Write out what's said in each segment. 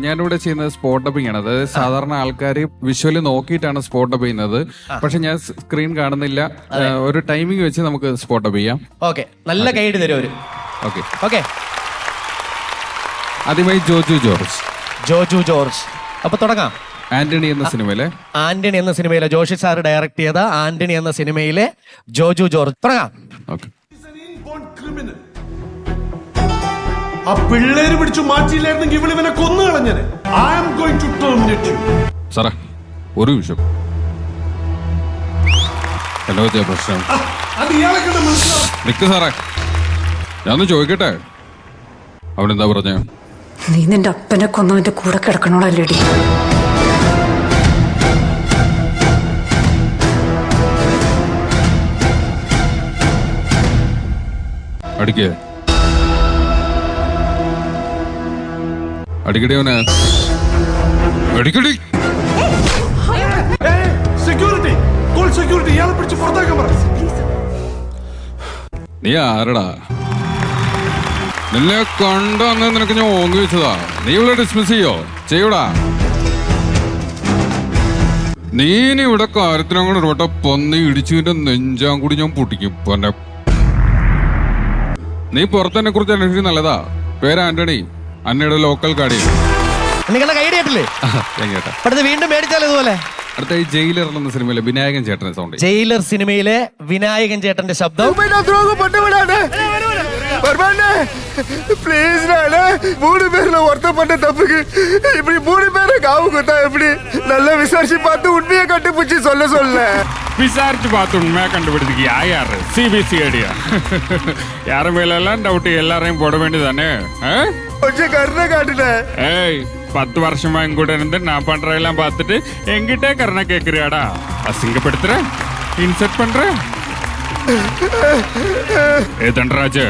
ഞാനിവിടെ ചെയ്യുന്നത് spot dubbing ആണ്. അതായത് സാധാരണ ആൾക്കാർ വിഷ്വലി നോക്കിയിട്ടാണ് സ്പോട്ട് ഡബ് ചെയ്യുന്നത്. പക്ഷെ ഞാൻ സ്ക്രീൻ കാണുന്നില്ല. ഒരു ടൈമിംഗ് വെച്ച് നമുക്ക് സ്പോട്ട് ഡബ് ചെയ്യാം. ഓക്കെ, നല്ല ഗൈഡ് തരും അവര്. ഓക്കെ ഓക്കെ, ആദ്യമായി ജോജു ജോർജ്. അപ്പൊ തുടങ്ങാം. ആന്റണി എന്ന സിനിമയിലെ ജോഷി സാർ ഡയറക്ട് ചെയ്ത ആന്റണി എന്ന സിനിമയിലെ ജോജു ജോർജ്. തുടങ്ങാം. ഓക്കെ. ആ പിള്ളേര് പിടിച്ചു മാറ്റിയില്ലായിരുന്നെങ്കിൽ ഇവളിവനെ കൊന്നു കളഞ്ഞനെ. I am going to terminate you. സാറേ ഒരു നിമിഷം. ഹലോ ജയപ്രശ്നം. അത് ഇയാളെ കണ്ട മനസ്സിലാവും. നിക്ക് സാറേ, ഞാനൊന്ന് ചോദിക്കട്ടെ, അവനെന്താ പറഞ്ഞ? നീ നിന്റെ അപ്പനെ കൊന്നവന്റെ കൂടെ കിടക്കണോളല്ലേടി? അടിക്കേ അടിക്കടി അവന് അടിക്കടി. സെക്യൂരിറ്റി, കോൾ സെക്യൂരിറ്റി, ഇയാളെ പിടിച്ച് പുറത്താക്കാൻ പറ. നീ ആരടാ? നിന്നെ കണ്ടെന്ന് നിനക്ക് ഞാൻ ഓങ്ങി വെച്ചതാ. നീ ഇവിടെ ഡിസ്മിസ് ചെയ്യൂടാ. നീ ഇവിടെ കാര്യത്തിനങ്ങോട്ട് ഒരു വട്ടം പൊന്നി ഇടിച്ചിന്റെ നെഞ്ചാൻ കൂടി ഞാൻ പൊട്ടിക്കും. പൊന്നെ, നീ പുറത്തെന്നെ കുറിച്ച് അന്വേഷിക്കും. നല്ലതാ. പേര് ആന്റണി, അന്നയുടെ ലോക്കൽ കാടി. നിങ്ങളുടെ ഗൈഡ് കേട്ടില്ലേ? അടുത്ത് വീണ്ടും മേടിച്ചാലോ ഇതുപോലെ? അടുത്ത ഈ ജയിലർ എന്ന സിനിമയിലെ വിനായകൻ ചേട്ടന്റെ സൗണ്ട്. ജയിലർ സിനിമയിലെ വിനായകൻ ചേട്ടന്റെ ശബ്ദം. പ്ലീസ് നാളെ 3 பேர்ல ஒருத்த பண்ண தப்புக்கு இப்படி 3 பேரை காவு கொடுத்தா எப்படி? நல்லா விசாரிச்சு பார்த்து உண்மையை கண்டுபிடிச்சு சொல்ல விசாரிச்சு பார்த்து உண்மையா கண்டுபிடிச்சிக்கு யாரு? சிபிசிஐடியா? யார மேலாம் டவுட் எல்லாரையும் போட வேண்டியதானே? கொஞ்சம் கருணை காட்டுன. ஏய், 10 வருஷமா எங்கூட இருந்து நான் பண்றதெல்லாம் பார்த்துட்டு எங்கிட்டே கருணை கேட்குறியாடா? அசிங்கப்படுத்துற, இன்செர்ட் பண்ற. ഏ ധനരാജ്,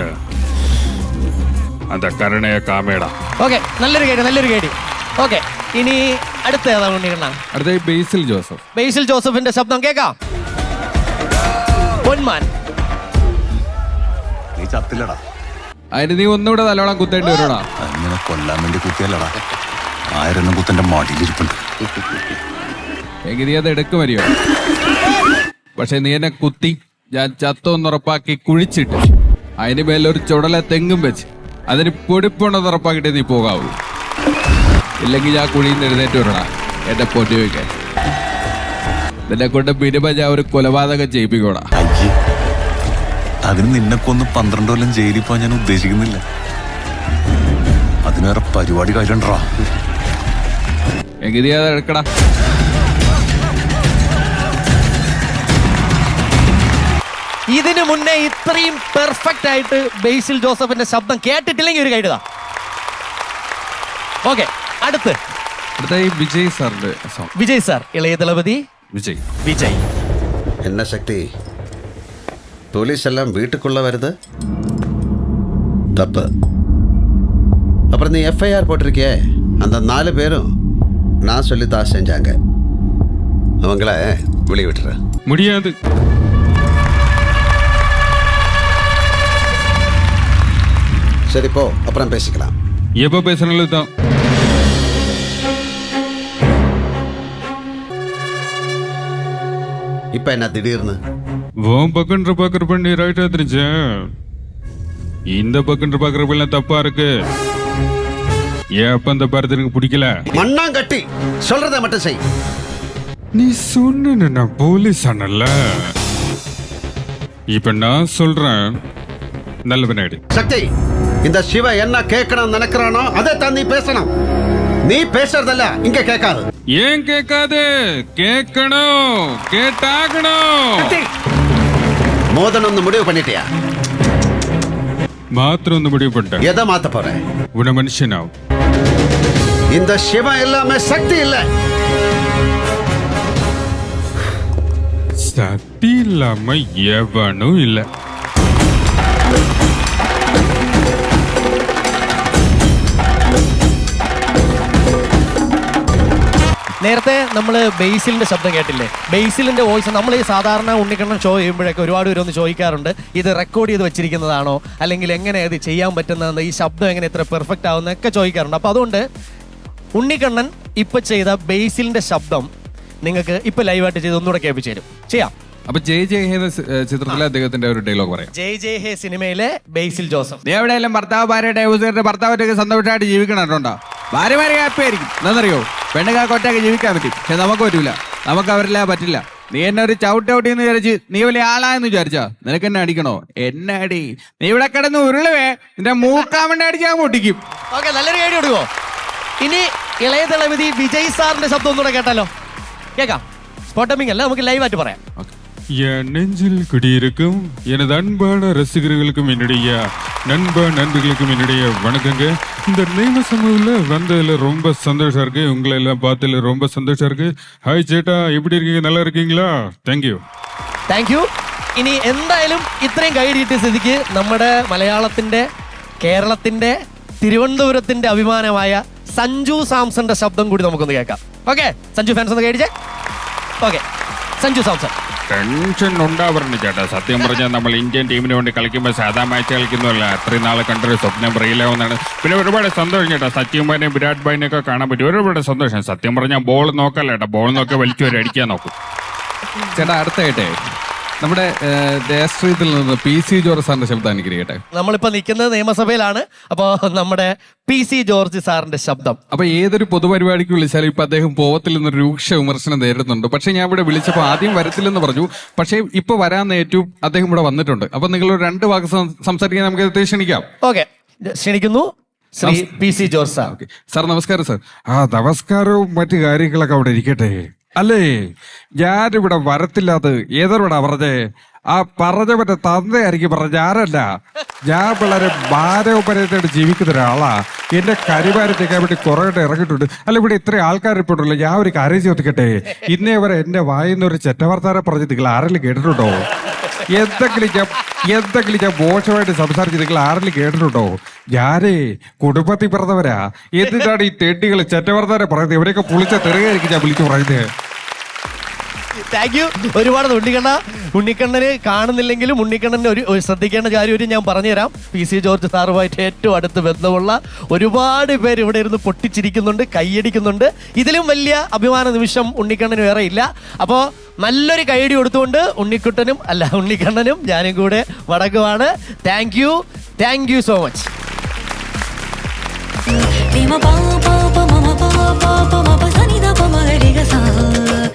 அந்த கருணைய காமேடா. ഓക്കെ, നല്ലൊരു കേടി. ഓക്കെ, ഇനി അടുത്ത ഏതാ ഉണ്ണിക്കണ്ണ? അടുത്ത ബേസിൽ ജോസഫിന്റെ ശബ്ദം കേൾക്കാം. പൊന്മാൻ. നീ ചത്തില്ലടാ. അതിന് നീ ഒന്നുകൂടെ നല്ലോണം കുത്തേണ്ടി വരണടാ. അങ്ങനെ കൊല്ലാൻ വേണ്ടി കുത്തിയല്ലടാ. 1000 കുത്തന്റെ മടിയിലിരിപ്പുണ്ട്. എങ്കിൽ നീ അത് എടുക്കും വരിക. പക്ഷെ നീ എന്നെ കുത്തി ഞാൻ ചത്തോന്നുറപ്പാക്കി കുഴിച്ചിട്ട് അതിന് മേലൊരു ചുടല തെങ്ങും വെച്ച് അതിന് പൊടിപ്പുണ്ടെന്ന് ഉറപ്പാക്കിട്ടേ നീ പോകാവൂ. ഇല്ലെങ്കിൽ ഞാൻ കുഴിയിൽ നിന്ന് എഴുന്നേറ്റ് വരണ എന്റെ പൊട്ടി വയ്ക്കാൻ. നിന്നെ കൊണ്ട് മിനിമം ഞാൻ ഒരു കൊലപാതകം ചെയ്യിപ്പിക്കോടാ. അതിന് നിന്നെ കൊന്ന് 12 കൊല്ലം ജയിലിൽ പോകാൻ ഞാൻ ഉദ്ദേശിക്കുന്നില്ല. അതിനേറെ പരിപാടി കാര്യണ്ടാ. എങ്കിൽ നീ അത് എടുക്കടാ. ഇതിനു മുന്നേ ഇത്രയും പെർഫെക്റ്റ് ആയിട്ട് ബേസിൽ ജോസഫിന്റെ ശബ്ദം കേട്ടിട്ടില്ലെങ്കിൽ ഒരു കൈഡാ. ഓക്കെ, അടുത്ത ഈ വിജയ് സാറിന്റെ സോങ്. വിജയ് സാർ, ഇളയ ദളപതി விஜய். என்ன சக்தி, போலீஸ் எல்லாம் வீட்டுக்குள்ள வருது? தப்பு. அப்புறம் நீ எஃப்ஐஆர் போட்டிருக்கியே, அந்த 4 பேரும் நான் சொல்லித்தான் செஞ்சாங்க. அவங்கள வெளியே விட்டுற முடியாது. சரி போ, அப்புறம் பேசிக்கலாம். எப்போ பேசுனாலும் தான். இப்ப என்ன திடீர்னு? உன் பக்கன்ற பாக்குறப்ப நீ ரைட்டா தெரிஞ்ச, இந்த பக்கன்ற பாக்குறப்ப தப்பா இருக்கு. ஏப்ப அந்த பாரத்து எனக்கு பிடிக்கல. மண்ணாங்கட்டி, சொல்றதை மட்டும் செய். நீ சொன்ன நான் போலீஸ் ஆனல்ல, இப்ப நான் சொல்றேன் நல்ல பின்னாடி. சக்தி, இந்த சிவ என்ன கேட்கணும் நினைக்கிறானோ அதை தான் நீ பேசணும். நீ பேசுறதல்ல இங்க கேட்காது. ஏன் கேட்காது? கேட்கணும், கேட்டாகணும். மோதனம் முடிவு பண்ணிட்டியா? மாத்திரம் ஒன்று முடிவு பண்ணிட்டேன். எதை மாத்த போற? உன மனுஷனாவும். இந்த சிவம் எல்லாமே சக்தி இல்ல. சக்தி இல்லாம எவனும் இல்ல. നേരത്തെ നമ്മൾ ബേസിലിന്റെ ശബ്ദം കേട്ടില്ലേ? ബേസിലിന്റെ വോയിസ് നമ്മൾ ഈ സാധാരണ ഉണ്ണിക്കണ്ണൻ ഷോ ചെയ്യുമ്പോഴൊക്കെ ഒരുപാട് പേരൊന്ന് ചോദിക്കാറുണ്ട്, ഇത് റെക്കോർഡ് ചെയ്ത് വെച്ചിരിക്കുന്നതാണോ, അല്ലെങ്കിൽ എങ്ങനെ ഇത് ചെയ്യാൻ പറ്റുന്നതെന്ന്, ഈ ശബ്ദം എങ്ങനെ ഇത്ര പെർഫെക്റ്റ് ആവുന്നതൊക്കെ ചോദിക്കാറുണ്ട്. അപ്പോൾ അതുകൊണ്ട് ഉണ്ണിക്കണ്ണൻ ഇപ്പൊ ചെയ്ത ബേസിലിന്റെ ശബ്ദം നിങ്ങൾക്ക് ഇപ്പൊ ലൈവായിട്ട് ചെയ്ത് ഒന്നുകൂടെ കേൾപ്പിച്ചു തരും. ചെയ്യാം. അപ്പൊ ജയ് ജയ് ഹേ എന്ന ചിത്രത്തിലെ അദ്ദേഹത്തിന്റെ ഒരു ഡയലോഗ് പറയാം. ജയ് ജയ് ഹേ സിനിമയിലെ ബേസിൽ ജോസഫ്. നീ എവിടെയെല്ലാം ഭർത്താവ് ഭാര്യ ഡൈവോഴ്സ് ഭർത്താവൊക്കെ സന്തോഷമായിട്ട് ജീവിക്കണുണ്ടോ? ഭാര്യമാരെ ഹാപ്പി ആയിരിക്കും. എന്താണെന്നറിയോ, പെണ്ണുകാർക്ക് ഒറ്റയ്ക്ക് ജീവിക്കാൻ പറ്റും, പക്ഷെ നമുക്ക് പറ്റൂല. നമുക്ക് അവരെല്ലാം പറ്റില്ല. നീ എന്നെ ഒരു ചവിട്ടി എന്ന് വിചാരിച്ച് നീ വലിയ ആളായെന്ന് വിചാരിച്ചാ നിനക്ക് എന്നെ അടിക്കണോ? എന്നെ അടി. നീ ഇവിടെ കിടന്ന് ഉരുളുവേ, നിന്റെ മൂക്കാൻ വേണ്ടി അടിച്ച് ഞാൻ പൊട്ടിക്കും. ഓക്കെ, നല്ലൊരു കേടി കൊടുക്കുവോ? ഇനി ഇളയ തളപതി വിജയ് സാറിന്റെ ശബ്ദം ഒന്നുകൂടെ കേട്ടാലോ? കേൾക്കാം. സ്പോട്ടമിങ് അല്ല, നമുക്ക് ലൈവായിട്ട് പറയാം. என் நெஞ்சில் குடியிருக்கும் எனது அன்பான ரசிகர்களுக்கும் என்னுடைய நண்பர்களுக்கும் என்னுடைய வணக்கங்க. இந்த நேம சமூகத்தில் வந்ததுல ரொம்ப சந்தோஷம் இருக்கு. உங்களை எல்லாம் பார்த்ததுல ரொம்ப சந்தோஷம் இருக்கு. ஹாய் ചേട്ടാ, எப்படி இருக்கீங்க? நல்லா இருக்கீங்களா? Thank you. ഇനി എന്തായാലും ഇത്രയും കൈഡ് കിട്ടിയ സ്ഥിതിക്ക് നമ്മുടെ മലയാളത്തിന്റെ, കേരളത്തിന്റെ, തിരുവനന്തപുരത്തിന്റെ അഭിമാനമായ സഞ്ജു സാംസന്റെ ശബ്ദം കൂടി നമുക്കൊന്ന് കേൾക്കാം. ഓക്കെ, സഞ്ജു ഫാൻസ് ഒന്ന് കേടിച്ചേ. ഓക്കെ, സഞ്ജു സാംസൺ. ടെൻഷൻ ഉണ്ടാവാറുണ്ട് ചേട്ടാ. സത്യം പറഞ്ഞാൽ നമ്മൾ ഇന്ത്യൻ ടീമിന് വേണ്ടി കളിക്കുമ്പോൾ സാധാ മാച്ച് കളിക്കുന്നതല്ല. അത്രയും നാളെ കണ്ടൊരു സ്വപ്നം റിയലാവുന്നതാണ്. പിന്നെ ഒരുപാട് സന്തോഷം ചേട്ടാ. സച്ചിൻ ഭായിനെ വിരാട് ഭായിനെയൊക്കെ കാണാൻ പറ്റും. ഒരുപാട് സന്തോഷം. സത്യം പറഞ്ഞാൽ ബോൾ നോക്കല്ല ചേട്ടാ, ബോൾ നോക്കി വലിച്ചു വരെ അടിക്കാൻ നോക്കും. ചേട്ടാ, അടുത്തായിട്ടേ നമ്മുടെ ദേശീയത്തിൽ നിന്ന് PC ജോർജ് സാറിന്റെ ശബ്ദം അനുഗ്രഹിക്കട്ടെ. നമ്മളിപ്പോ നിൽക്കുന്നത് നിയമസഭയിലാണ്. അപ്പോ നമ്മുടെ PC ജോർജ് സാറിന്റെ ശബ്ദം. അപ്പൊ ഏതൊരു പൊതുപരിപാടിക്ക് വിളിച്ചാലും ഇപ്പൊ അദ്ദേഹം പോവത്തിൽ രൂക്ഷ വിമർശനം നേരിടുന്നുണ്ട്. പക്ഷെ ഞാൻ ഇവിടെ വിളിച്ചപ്പോൾ ആദ്യം വരത്തില്ലെന്ന് പറഞ്ഞു. പക്ഷേ ഇപ്പൊ വരാൻ ഏറ്റവും അദ്ദേഹം ഇവിടെ വന്നിട്ടുണ്ട്. അപ്പൊ നിങ്ങൾ 2 വാക്ക് സംസാരിക്കാൻ നമുക്ക് ക്ഷണിക്കാം. ഓക്കെ, ക്ഷണിക്കുന്നു Shri PC George sir. Sir നമസ്കാരം. സാർ നമസ്കാരവും മറ്റു കാര്യങ്ങളൊക്കെ അവിടെ ഇരിക്കട്ടെ. അല്ലേ, ഞാനിവിടെ വരത്തില്ലാത് ഏതൊരുവിടെ പറഞ്ഞേ? ആ പറഞ്ഞവന്റെ തന്തയായിരിക്കും പറഞ്ഞ, ഞാനല്ല. ഞാൻ വളരെ ഭാരപരമായിട്ട് ജീവിക്കുന്ന ഒരാളാ. എന്റെ കരിവാരത്തേക്കാൻ വേണ്ടി കുറെ ഇറങ്ങിയിട്ടുണ്ട്. അല്ല, ഇവിടെ ഇത്രയും ആൾക്കാർ ഇപ്പോഴല്ലോ. ഞാൻ ഒരു കാര്യം ചോദിക്കട്ടെ, ഇന്നേ വരെ എന്റെ വായിന്ന് ഒരു ചെറ്റവർത്താനം പറഞ്ഞ് നിങ്ങൾ ആരെങ്കിലും കേട്ടിട്ടുണ്ടോ? എന്തെങ്കിലും ഞാൻ മോശമായിട്ട് സംസാരിച്ച് നിങ്ങൾ ആരെങ്കിലും കേട്ടിട്ടുണ്ടോ? ഞാനേ കുടുംബത്തിൽ പിറന്നവരാ. എന്തിനാണ് ഈ തെണ്ടികൾ ചെറ്റവർത്താനം പറയുന്നത്? ഇവരെയൊക്കെ പുളിച്ച തെറുകയായിരിക്കും ഞാൻ വിളിച്ചു പറയുന്നത്. Thank you. ഒരുപാട് ഉണ്ണിക്കണ്ണന് കാണുന്നില്ലെങ്കിലും ഉണ്ണിക്കണ്ണന് ഒരു ശ്രദ്ധിക്കേണ്ട കാര്യം ഞാൻ പറഞ്ഞുതരാം. PC ജോർജ് സാറുമായിട്ട് ഏറ്റവും അടുത്ത് ബന്ധമുള്ള ഒരുപാട് പേര് ഇവിടെ ഇരുന്ന് പൊട്ടിച്ചിരിക്കുന്നുണ്ട്, കൈയടിക്കുന്നുണ്ട്. ഇതിലും വലിയ അഭിമാന നിമിഷം ഉണ്ണിക്കണ്ണന് വേറെ ഇല്ല. അപ്പോൾ നല്ലൊരു കൈയടി കൊടുത്തുകൊണ്ട് ഉണ്ണിക്കണ്ണനും ഞാനും കൂടെ മടങ്ങുവാണ്. Thank you so much. pa pa pa pa ma pa pa pa ma pa sa ni da pa ma re ga sa